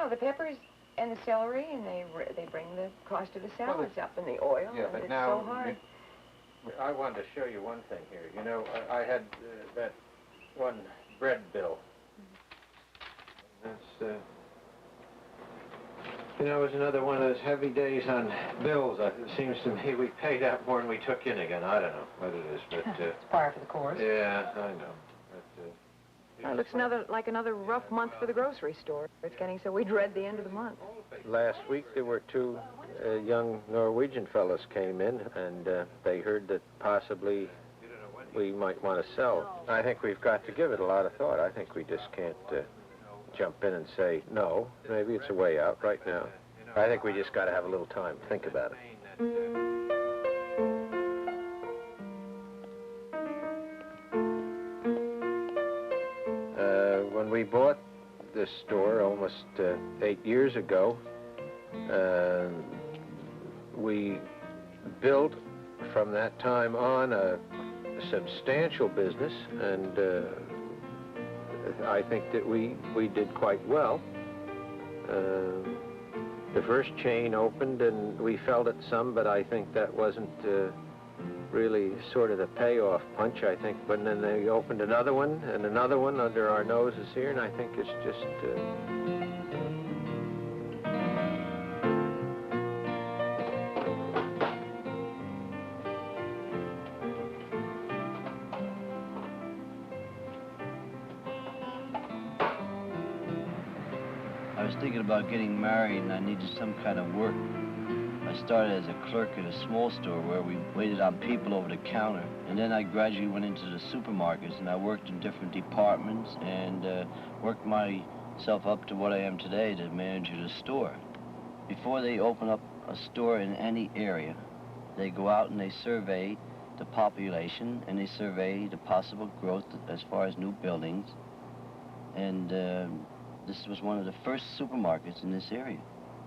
Well, the peppers and the celery, and they bring the cost of the salads up, and the oil, yeah, and but it's now, so hard. I wanted to show you one thing here. You know, I had that one bread bill. That's, you know, it was another one of those heavy days on bills. It seems to me we paid out more than we took in again. I don't know what it is, but... it's par for the course. Yeah, I know. But, well, it looks like another rough month for the grocery store. It's getting so we dread the end of the month. last week there were two young Norwegian fellows came in, and they heard that possibly we might want to sell. I think we've got to give it a lot of thought. I think we just can't jump in and say, no, maybe it's a way out right now. I think we just got to have a little time to think about it. When we bought this store almost 8 years ago, we built from that time on a substantial business, and I think that we did quite well. The first chain opened and we felt it some, but I think that wasn't really sort of the payoff punch. I think when then they opened another one and another one under our noses here, and I think it's just I was thinking about getting married, and I needed some kind of work. I started as a clerk at a small store where we waited on people over the counter, and then I gradually went into the supermarkets, and I worked in different departments and worked myself up to what I am today, the manager of the store. Before they open up a store in any area, they go out and they survey the population, and they survey the possible growth as far as new buildings, and this was one of the first supermarkets in this area.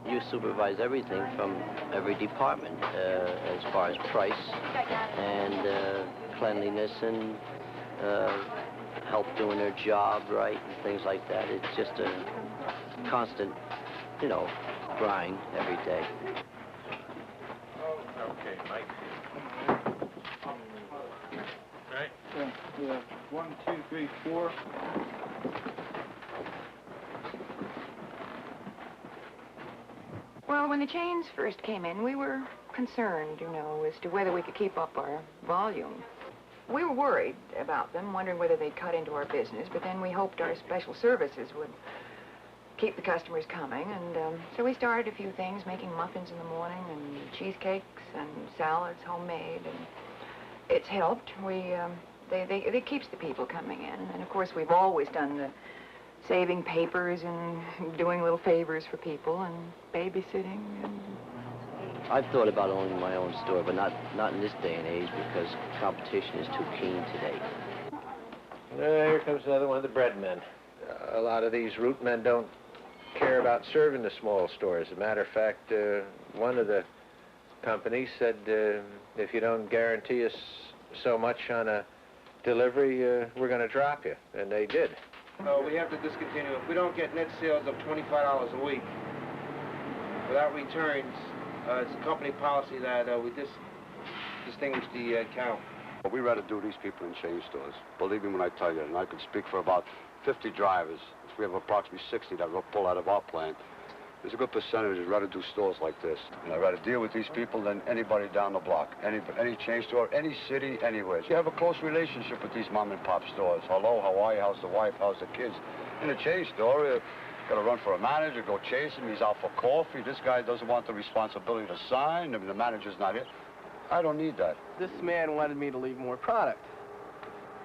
You supervise everything from every department as far as price and cleanliness and help doing their job right and things like that. It's just a constant, you know, grind every day. okay, Mike. Right? Yeah. 1, 2, 3, 4. Well, when the chains first came in, we were concerned, you know, as to whether we could keep up our volume. We were worried about them, wondering whether they'd cut into our business, but then we hoped our special services would keep the customers coming, and so we started a few things, making muffins in the morning and cheesecakes and salads, homemade, and it's helped. It keeps the people coming in, and of course we've always done the saving papers and doing little favors for people and babysitting. And I've thought about owning my own store, but not in this day and age because competition is too keen today. Here comes another one of the bread men. A lot of these root men don't care about serving the small stores. As a matter of fact, one of the companies said, if you don't guarantee us so much on a delivery, we're going to drop you, and they did. We have to discontinue. If we don't get net sales of $25 a week without returns, it's a company policy that we distinguish the account. We'd rather do these people in chain stores. Believe me when I tell you, and I can speak for about 50 drivers. We have approximately 60 that will pull out of our plant. There's a good percentage who'd rather do stores like this. And I'd rather deal with these people than anybody down the block. Any chain store, any city, anywhere. You have a close relationship with these mom and pop stores. Hello, how are you? How's the wife? How's the kids? In a chain store, you gotta run for a manager, go chase him. He's out for coffee. This guy doesn't want the responsibility to sign. I mean, the manager's not here. I don't need that. This man wanted me to leave more product.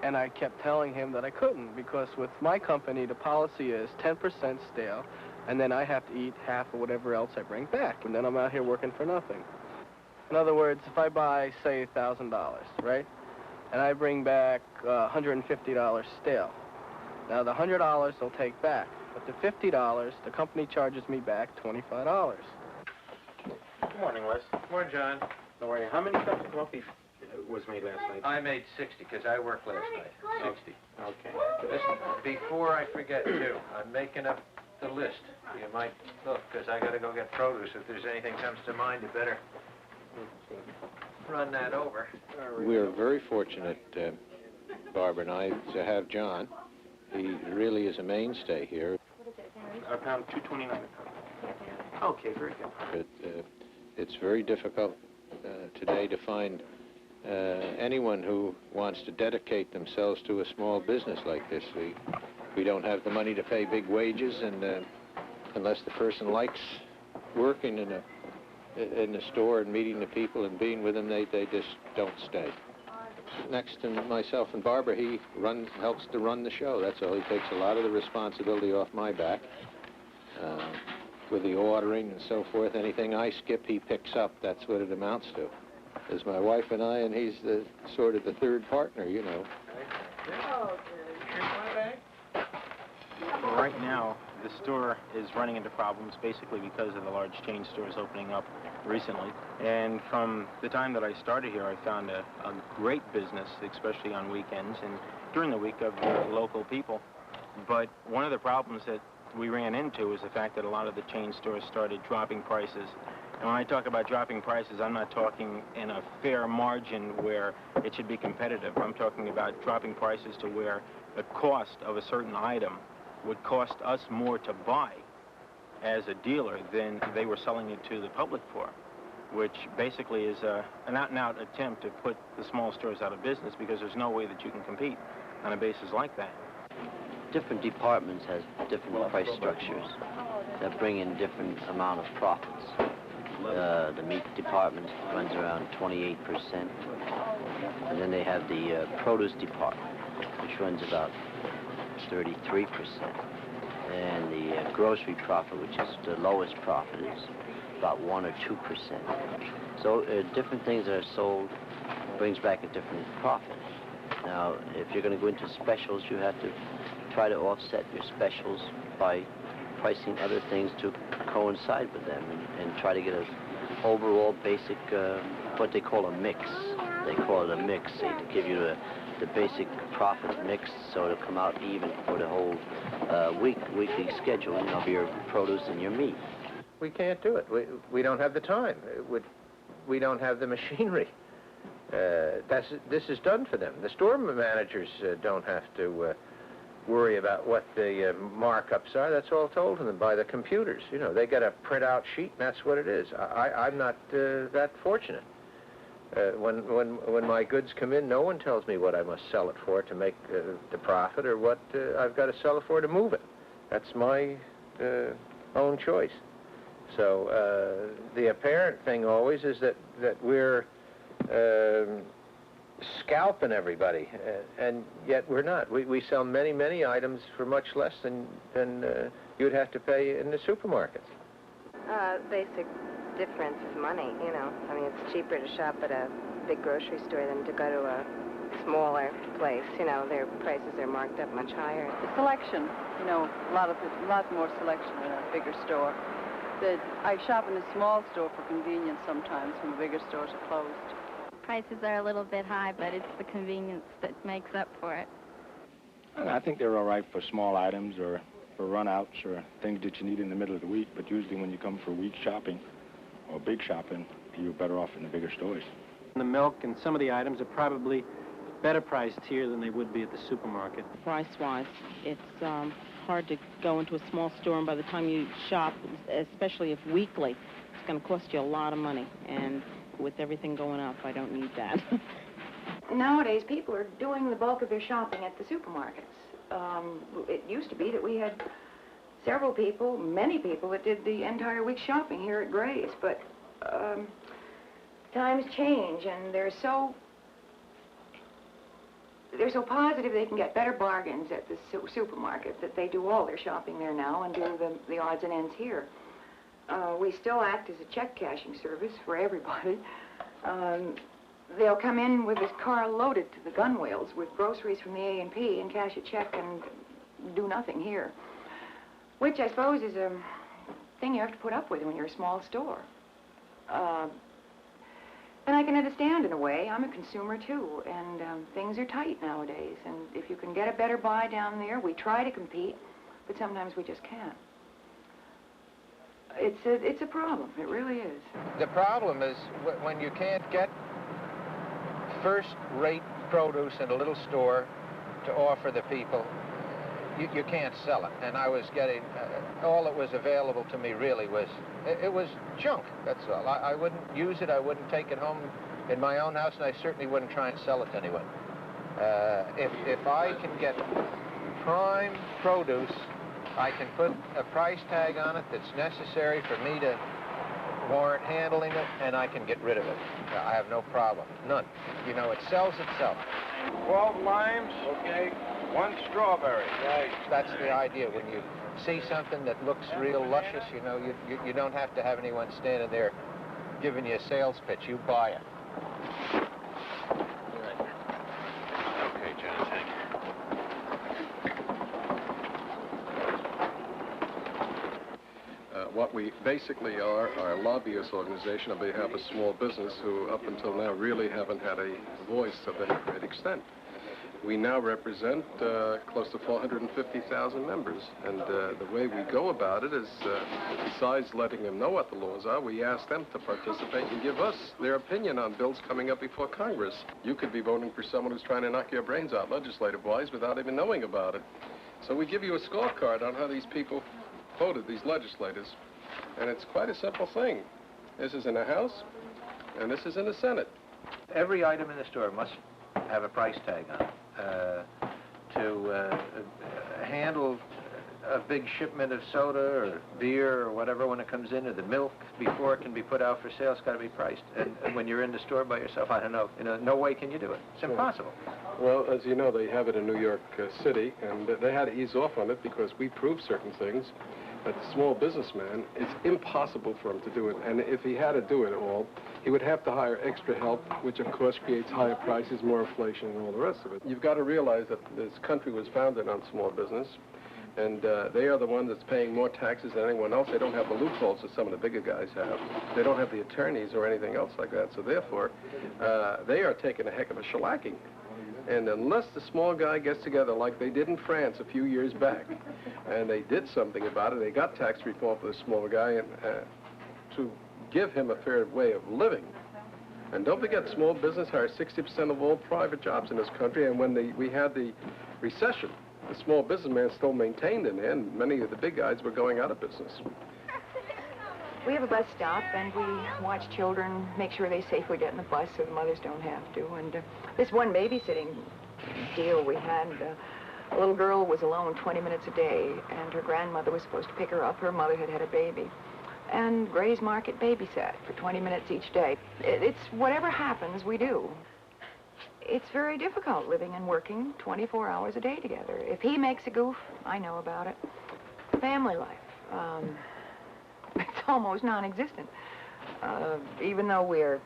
And I kept telling him that I couldn't, because with my company, the policy is 10% stale, and then I have to eat half of whatever else I bring back, and then I'm out here working for nothing. In other words, if I buy, say, $1,000, right, and I bring back $150 stale, now the $100 they'll take back, but the $50, the company charges me back $25. Good morning, Wes. Good morning, John. Don't worry. How many cups of coffee was made last night? I made 60, because I worked last night. 60. Okay. Listen, before I forget, too, I'm making up the list. You might look, because I got to go get produce. If there's anything comes to mind, you better run that over. We're very fortunate, Barbara and I, to have John. He really is a mainstay here. Pound 229. Okay, very good. But, it's very difficult today to find anyone who wants to dedicate themselves to a small business like this. We don't have the money to pay big wages, and unless the person likes working in the store and meeting the people and being with them, they just don't stay. Next to myself and Barbara, he helps to run the show. That's all. He takes a lot of the responsibility off my back with the ordering and so forth. Anything I skip, he picks up. That's what it amounts to. There's my wife and I, and he's the sort of the third partner, you know. Well, right now, the store is running into problems basically because of the large chain stores opening up recently. And from the time that I started here, I found a great business, especially on weekends and during the week, of the local people. But one of the problems that we ran into is the fact that a lot of the chain stores started dropping prices. And when I talk about dropping prices, I'm not talking in a fair margin where it should be competitive. I'm talking about dropping prices to where the cost of a certain item would cost us more to buy as a dealer than they were selling it to the public for, which basically is an out-and-out attempt to put the small stores out of business, because there's no way that you can compete on a basis like that. Different departments has different price structures that bring in different amount of profits. The meat department runs around 28%, and then they have the produce department, which runs about 33%, and the grocery profit, which is the lowest profit, is about 1 or 2%. So different things that are sold brings back a different profit. Now, if you're going to go into specials, you have to try to offset your specials by pricing other things to coincide with them, and try to get a overall basic, what they call a mix. They call it a mix. They give you the basic profit mix, so it'll come out even for the whole weekly schedule of your produce and your meat. We can't do it. We don't have the time. We don't have the machinery. This is done for them. The store managers don't have to worry about what the markups are. That's all told to them by the computers. You know, they get a printout sheet, and that's what it is. I'm not that fortunate. When my goods come in, no one tells me what I must sell it for to make the profit, or what I've got to sell it for to move it. That's my own choice. So the apparent thing always is that we're scalping everybody, and yet we're not. We sell many items for much less than you'd have to pay in the supermarkets. Basic difference is money, you know. I mean, it's cheaper to shop at a big grocery store than to go to a smaller place. You know, their prices are marked up much higher. The selection, you know, a lot more selection in a bigger store. I shop in a small store for convenience sometimes when the bigger stores are closed. Prices are a little bit high, but it's the convenience that makes up for it. I think they're all right for small items or for runouts or things that you need in the middle of the week, but usually when you come for week shopping or big shopping, you're better off in the bigger stores. The milk and some of the items are probably better priced here than they would be at the supermarket. Price-wise, it's hard to go into a small store, and by the time you shop, especially if weekly, it's going to cost you a lot of money, and with everything going up, I don't need that. Nowadays, people are doing the bulk of their shopping at the supermarkets. It used to be that we had several people, many people, that did the entire week's shopping here at Gray's, but times change, and they're so positive they can get better bargains at the supermarket that they do all their shopping there now and do the odds and ends here. We still act as a check cashing service for everybody. They'll come in with this car loaded to the gunwales with groceries from the A&P and cash a check and do nothing here, which I suppose is a thing you have to put up with when you're a small store. And I can understand in a way. I'm a consumer too, and things are tight nowadays, and if you can get a better buy down there, we try to compete, but sometimes we just can't. It's a problem. It really is. The problem is when you can't get first-rate produce in a little store to offer the people, you can't sell it. And I was getting, all that was available to me really was, it was junk, that's all. I wouldn't use it, I wouldn't take it home in my own house, and I certainly wouldn't try and sell it to anyone. If I can get prime produce, I can put a price tag on it that's necessary for me to warrant handling it, and I can get rid of it. I have no problem, none. You know, it sells itself. 12 limes, okay, 1 strawberry. Right. That's the idea. When you see something that looks real luscious, you know, you don't have to have anyone standing there giving you a sales pitch. You buy it. Okay, John, thank you. What we basically are a lobbyist organization on behalf of small business who up until now really haven't had a voice of any great extent. We now represent close to 450,000 members, and the way we go about it is, besides letting them know what the laws are, we ask them to participate and give us their opinion on bills coming up before Congress. You could be voting for someone who's trying to knock your brains out legislative-wise without even knowing about it. So we give you a scorecard on how these people voted, these legislators, and it's quite a simple thing. This is in the House, and this is in the Senate. Every item in the store must have a price tag on it. To handle a big shipment of soda or beer or whatever when it comes in, or the milk before it can be put out for sale, it's got to be priced. And when you're in the store by yourself, I don't know, no way can you do it. It's impossible. Well, as you know, they have it in New York City, and they had to ease off on it because we proved certain things. But the small businessman, it's impossible for him to do it. And if he had to do it all, he would have to hire extra help, which of course creates higher prices, more inflation, and all the rest of it. You've got to realize that this country was founded on small business, and they are the one that's paying more taxes than anyone else. They don't have the loopholes that some of the bigger guys have. They don't have the attorneys or anything else like that. So therefore, they are taking a heck of a shellacking. And unless the small guy gets together like they did in France a few years back, and they did something about it, they got tax reform for the small guy and to give him a fair way of living. And don't forget, small business hires 60% of all private jobs in this country, and when we had the recession, the small businessman still maintained in there, and many of the big guys were going out of business. We have a bus stop, and we watch children, make sure they safely get in the bus so the mothers don't have to. And this one babysitting deal we had, a little girl was alone 20 minutes a day, and her grandmother was supposed to pick her up. Her mother had had a baby. And Gray's Market babysat for 20 minutes each day. It's whatever happens, we do. It's very difficult living and working 24 hours a day together. If he makes a goof, I know about it. Family life. It's almost non-existent. Even though we're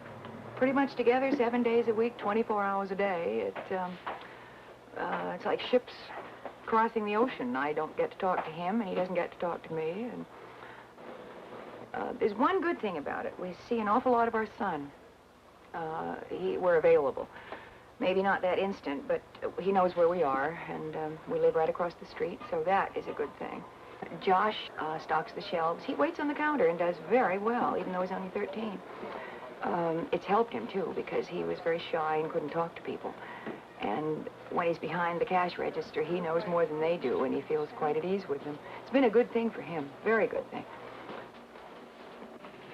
pretty much together 7 days a week, 24 hours a day, it's like ships crossing the ocean. I don't get to talk to him, and he doesn't get to talk to me. And there's one good thing about it. We see an awful lot of our son. We're available. Maybe not that instant, but he knows where we are, and we live right across the street, so that is a good thing. Josh stocks the shelves. He waits on the counter and does very well, even though he's only 13. It's helped him, too, because he was very shy and couldn't talk to people. And when he's behind the cash register, he knows more than they do, and he feels quite at ease with them. It's been a good thing for him, very good thing.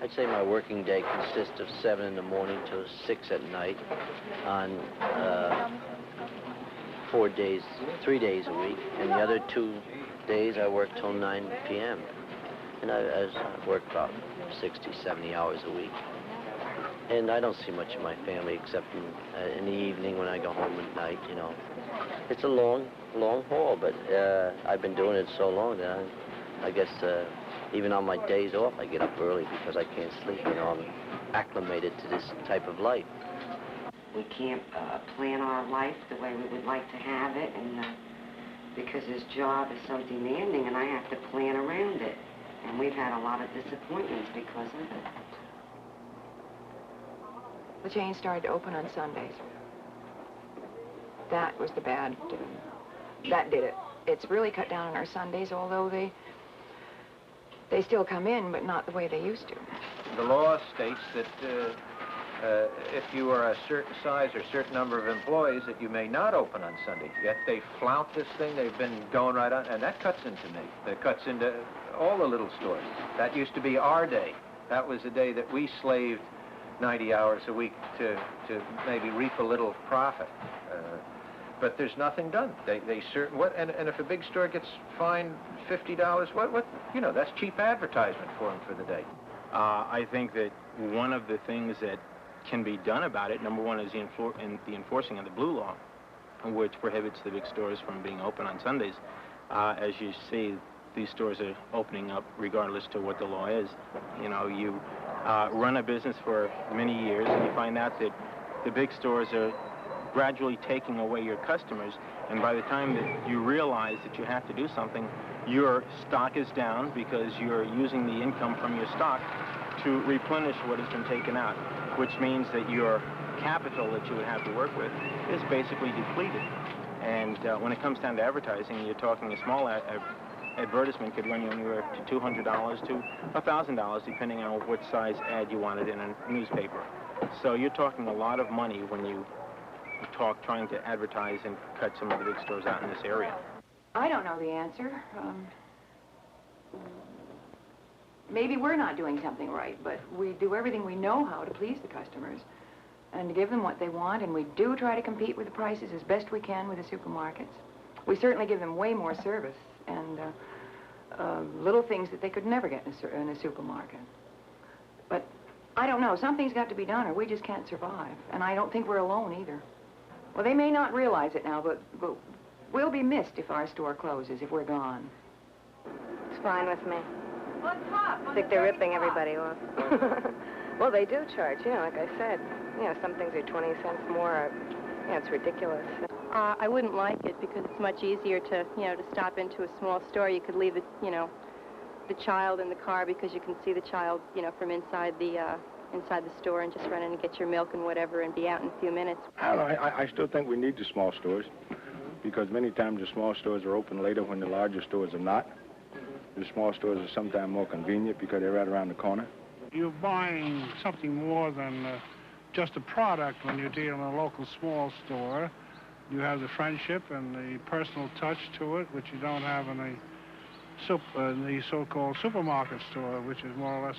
I'd say my working day consists of 7 in the morning till 6 at night on 4 days, 3 days a week, and the other 2 days I work till 9 p.m. And I work about 60, 70 hours a week. And I don't see much of my family except in the evening when I go home at night, you know. It's a long haul, but I've been doing it so long that I guess even on my days off, I get up early because I can't sleep. You know, I'm acclimated to this type of life. We can't plan our life the way we would like to have it, and because his job is so demanding, and I have to plan around it. And we've had a lot of disappointments because of it. The chain started to open on Sundays. That was the bad, that did it. It's really cut down on our Sundays, although They still come in, but not the way they used to. The law states that if you are a certain size or certain number of employees, that you may not open on Sunday. Yet they flout this thing. They've been going right on, and that cuts into me. That cuts into all the little stores. That used to be our day. That was the day that we slaved 90 hours a week to maybe reap a little profit. But there's nothing done. They certain what, and if a big store gets fined $50, what you know, that's cheap advertisement for them for the day. I think that one of the things that can be done about it, number one, is the enforcing of the blue law, which prohibits the big stores from being open on Sundays. As you see, these stores are opening up regardless to what the law is. You know, you run a business for many years and you find out that the big stores are gradually taking away your customers, and by the time that you realize that you have to do something, your stock is down because you're using the income from your stock to replenish what has been taken out, which means that your capital that you would have to work with is basically depleted. And when it comes down to advertising, you're talking a small advertisement could run you anywhere to $200 to $1,000, depending on what size ad you wanted in a newspaper. So you're talking a lot of money when you talk trying to advertise and cut some of the big stores out in this area. I don't know the answer. Maybe we're not doing something right, but we do everything we know how to please the customers and to give them what they want, and we do try to compete with the prices as best we can with the supermarkets. We certainly give them way more service and little things that they could never get in a supermarket. But I don't know, something's got to be done or we just can't survive, and I don't think we're alone either. Well, they may not realize it now, but we'll be missed if our store closes, if we're gone. It's fine with me. I think they're ripping everybody off. Well, they do charge, you know, like I said. You know, some things are 20 cents more. You know, it's ridiculous. I wouldn't like it because it's much easier to, you know, to stop into a small store. You could leave it, you know, the child in the car because you can see the child, you know, from inside the store and just run in and get your milk and whatever and be out in a few minutes. I don't know. I still think we need the small stores because many times the small stores are open later when the larger stores are not. The small stores are sometimes more convenient because they're right around the corner. You're buying something more than just a product when you're dealing in a local small store. You have the friendship and the personal touch to it, which you don't have in the so-called supermarket store, which is more or less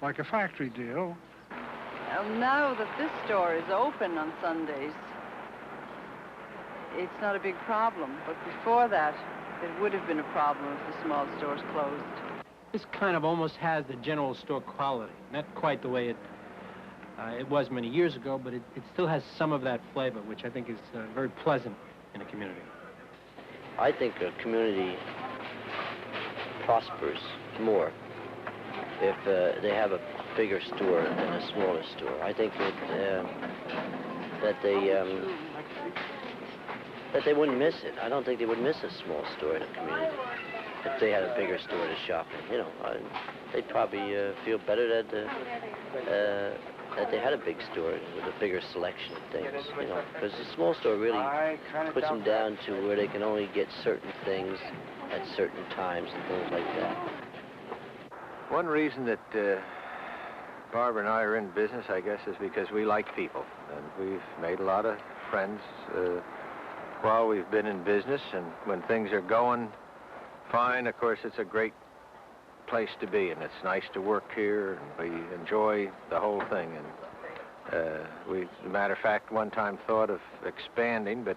like a factory deal. Well, now that this store is open on Sundays, it's not a big problem. But before that, it would have been a problem if the small stores closed. This kind of almost has the general store quality. Not quite the way it was many years ago, but it still has some of that flavor, which I think is very pleasant in a community. I think a community prospers more if they have a bigger store than a smaller store. I think that they wouldn't miss it. I don't think they would miss a small store in a community if they had a bigger store to shop in. You know, they'd probably feel better that they had a big store with a bigger selection of things, you know, because the small store really puts them down to where they can only get certain things at certain times and things like that. One reason that Barbara and I are in business, I guess, is because we like people, and we've made a lot of friends while we've been in business, and when things are going fine, of course, it's a great place to be, and it's nice to work here, and we enjoy the whole thing. And we, as a matter of fact, one time thought of expanding, but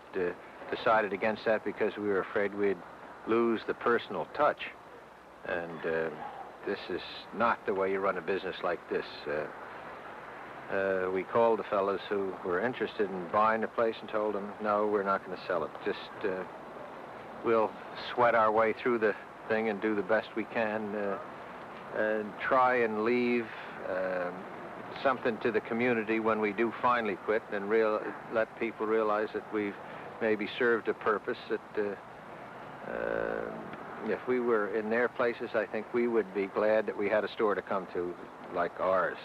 decided against that because we were afraid we'd lose the personal touch. And this is not the way you run a business like this. We called the fellows who were interested in buying the place and told them, no, we're not going to sell it. Just, we'll sweat our way through the thing and do the best we can and try and leave something to the community when we do finally quit, and let people realize that we've maybe served a purpose that if we were in their places, I think we would be glad that we had a store to come to like ours.